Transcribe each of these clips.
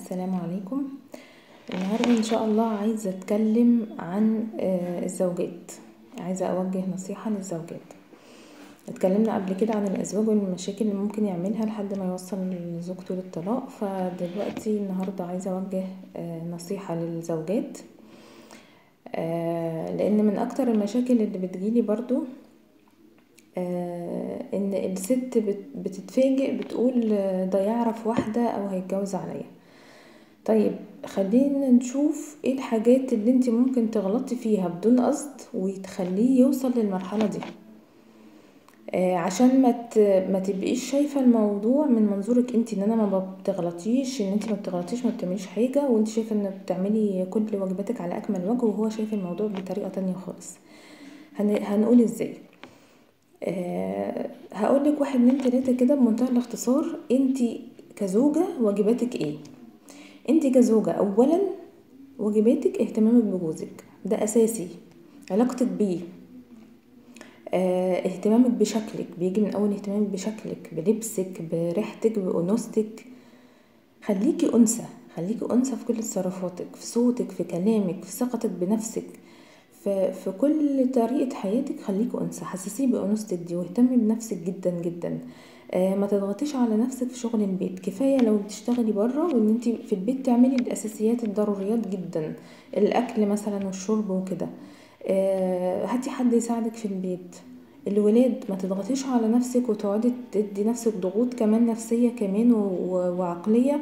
السلام عليكم. النهاردة ان شاء الله عايزة اتكلم عن الزوجات. عايزة اوجه نصيحة للزوجات. اتكلمنا قبل كده عن الازواج والمشاكل اللي ممكن يعملها لحد ما يوصل زوجته للطلاق، فدلوقتي النهاردة عايزة اوجه نصيحة للزوجات، لان من اكتر المشاكل اللي بتجيلي برضو ان الست بتتفاجئ بتقول ده يعرف واحدة او هيتجوز عليا. طيب خلينا نشوف ايه الحاجات اللي انت ممكن تغلطي فيها بدون قصد وتخليه يوصل للمرحلة دي، عشان ما تبقيش شايفة الموضوع من منظورك انت، ان انا ما بتغلطيش، ان انت ما بتغلطيش ما بتعمليش حاجة، وانت شايفة ان بتعملي كل واجباتك على اكمل وجه، وهو شايف الموضوع بطريقة تانية خالص. هنقول ازاي. هقولك 1 2 3 كده بمنتهى الاختصار. انت كزوجة واجباتك ايه؟ انت كزوجة اولا واجباتك اهتمامك بجوزك، ده اساسي. علاقتك بيه، اهتمامك بشكلك بيجي من اول اهتمامك بشكلك، بلبسك، بريحتك، بانوثتك. خليكي انثى، خليكي انثى في كل تصرفاتك، في صوتك، في كلامك، في ثقتك بنفسك، في كل طريقة حياتك. خليكي انثى، حسسيه بانوثتك دي، واهتمي بنفسك جدا جدا. ما تضغطيش على نفسك في شغل البيت. كفايه لو بتشتغلي بره وان انت في البيت تعملي الاساسيات الضروريات جدا، الاكل مثلا والشرب وكده. هاتي حد يساعدك في البيت. الولاد ما تضغطيش على نفسك وتقعدي تدي نفسك ضغوط كمان نفسيه كمان وعقليه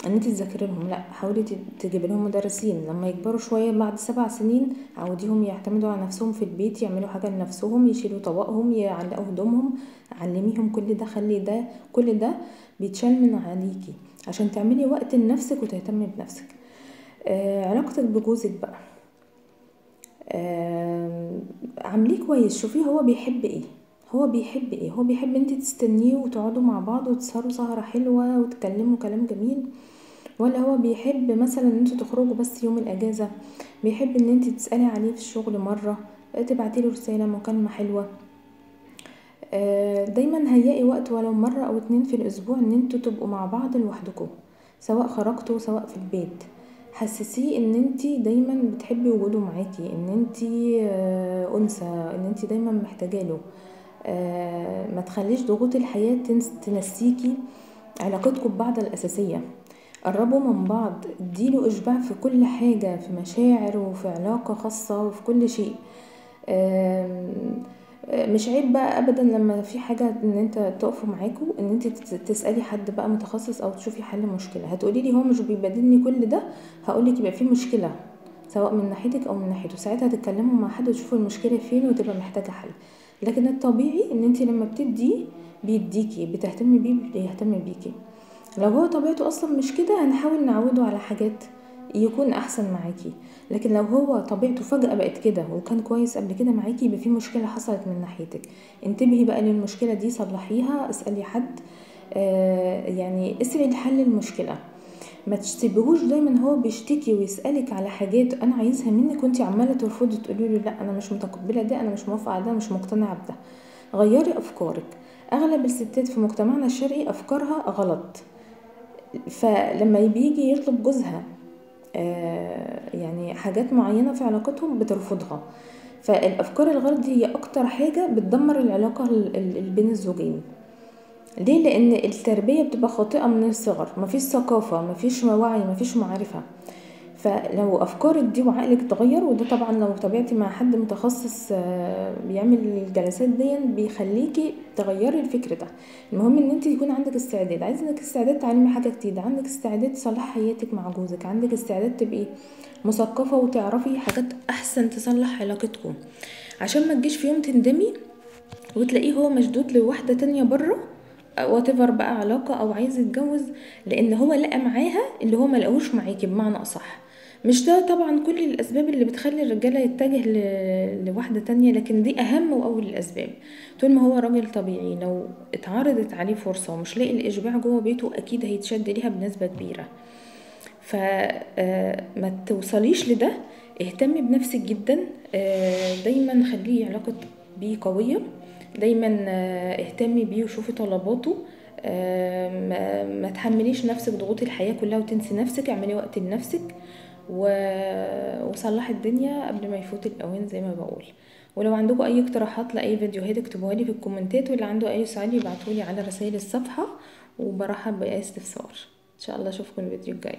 ان انت تذاكري لهم. لا، حاولي تجيبي لهم مدرسين لما يكبروا شويه، بعد 7 سنين عوديهم يعتمدوا على نفسهم في البيت، يعملوا حاجه لنفسهم، يشيلوا طبقهم، يعلقوا هدومهم. علميهم كل ده، خلي ده كل ده بيتشال من عليكي عشان تعملي وقت لنفسك وتهتمي بنفسك. علاقتك بجوزك بقى، عامليه كويس. شوفيه هو بيحب ايه، هو بيحب ايه. هو بيحب انت تستنيه وتقعدوا مع بعض وتسهروا سهرة حلوة وتكلموا كلام جميل، ولا هو بيحب مثلا ان انتوا تخرجوا بس يوم الاجازة؟ بيحب ان انت تسألي عليه في الشغل مرة، تبعتيله رسالة، مكالمة حلوة. دايما هيئي وقت ولو مرة او 2 في الاسبوع ان انتوا تبقوا مع بعض لوحدكم، سواء خرجتوا سواء في البيت. حسسيه ان انتي دايما بتحبي وجوده معاكي، ان انتي انثى، ان انتي دايما محتاجاله. ما تخليش ضغوط الحياة تنسيكي علاقتكم ببعض الاساسية. قربوا من بعض، اديله اشباع في كل حاجة، في مشاعر وفي علاقة خاصة وفي كل شيء. مش عيب بقى ابدا لما في حاجه ان انت تقفوا معاكوا، ان انت تسالي حد بقى متخصص او تشوفي حل مشكله. هتقولي لي هو مش بيبادلني كل ده، هقولك يبقى في مشكله سواء من ناحيتك او من ناحيته. ساعتها هتتكلموا مع حد وتشوفوا المشكله فين وتبقى محتاجه حل. لكن الطبيعي ان انت لما بتديه بيديكي، بتهتمي بيه بيهتم بيكي. لو هو طبيعته اصلا مش كده، هنحاول نعوده على حاجات يكون احسن معاكي. لكن لو هو طبيعته فجأة بقت كده وكان كويس قبل كده معاكي، يبقى في مشكلة حصلت من ناحيتك. انتبهي بقى للمشكلة دي، صلحيها، اسألي حد، يعني اسعي لحل المشكلة. ما تسيبهوش دايما هو بيشتكي ويسألك على حاجات انا عايزها منك وانتي عمالة ترفضي، تقولي له لا انا مش متقبلة ده، انا مش موافقة على ده، مش مقتنعة بده. غيري افكارك. اغلب الستات في مجتمعنا الشرقي افكارها غلط، فلما بيجي يطلب جوزها يعني حاجات معينة في علاقتهم بترفضها. فالأفكار الغلط دي هي أكتر حاجة بتدمر العلاقة بين الزوجين. ليه؟ لأن التربية بتبقى خاطئة من الصغر، مفيش ثقافة، مفيش وعي، مفيش معرفة. فلو أفكارك دي وعقلك اتغير، وده طبعا لو تابعتي مع حد متخصص بيعمل الجلسات دي بيخليكي تغيري الفكر ده. المهم ان انت يكون عندك استعداد، عندك استعداد تعلمي حاجة جديدة، عندك استعداد تصلحي حياتك مع جوزك، عندك استعداد تبقي مثقفة وتعرفي حاجات احسن تصلح علاقتكم، عشان ما تجيش في يوم تندمي وتلاقيه هو مشدود لواحدة تانية بره whatever بقى علاقة، او عايز يتجوز لان هو لقى معاها اللي هو ملقوش معاكي بمعنى اصح. مش ده طبعا كل الاسباب اللي بتخلي الرجالة يتجه لواحدة تانية، لكن دي اهم واول الاسباب. طول ما هو راجل طبيعي لو اتعرضت عليه فرصة ومش لاقي الاشباع جوه بيته، اكيد هيتشد ليها بنسبة كبيرة. فما توصليش لده. اهتمي بنفسك جدا، دايما خليه علاقة بيه قوية، دايما اهتمي بيه وشوفي طلباته. ما تحمليش نفسك ضغوط الحياة كلها وتنسي نفسك، اعملي وقت لنفسك وصلحي الدنيا قبل ما يفوت الاوان زي ما بقول. ولو عندكم اي اقتراحات لاي فيديوهات اكتبوها لي في الكومنتات، واللي عنده اي سؤال يبعتولي على رسائل الصفحة، وبرحب باي استفسار. ان شاء الله اشوفكم الفيديو الجاي.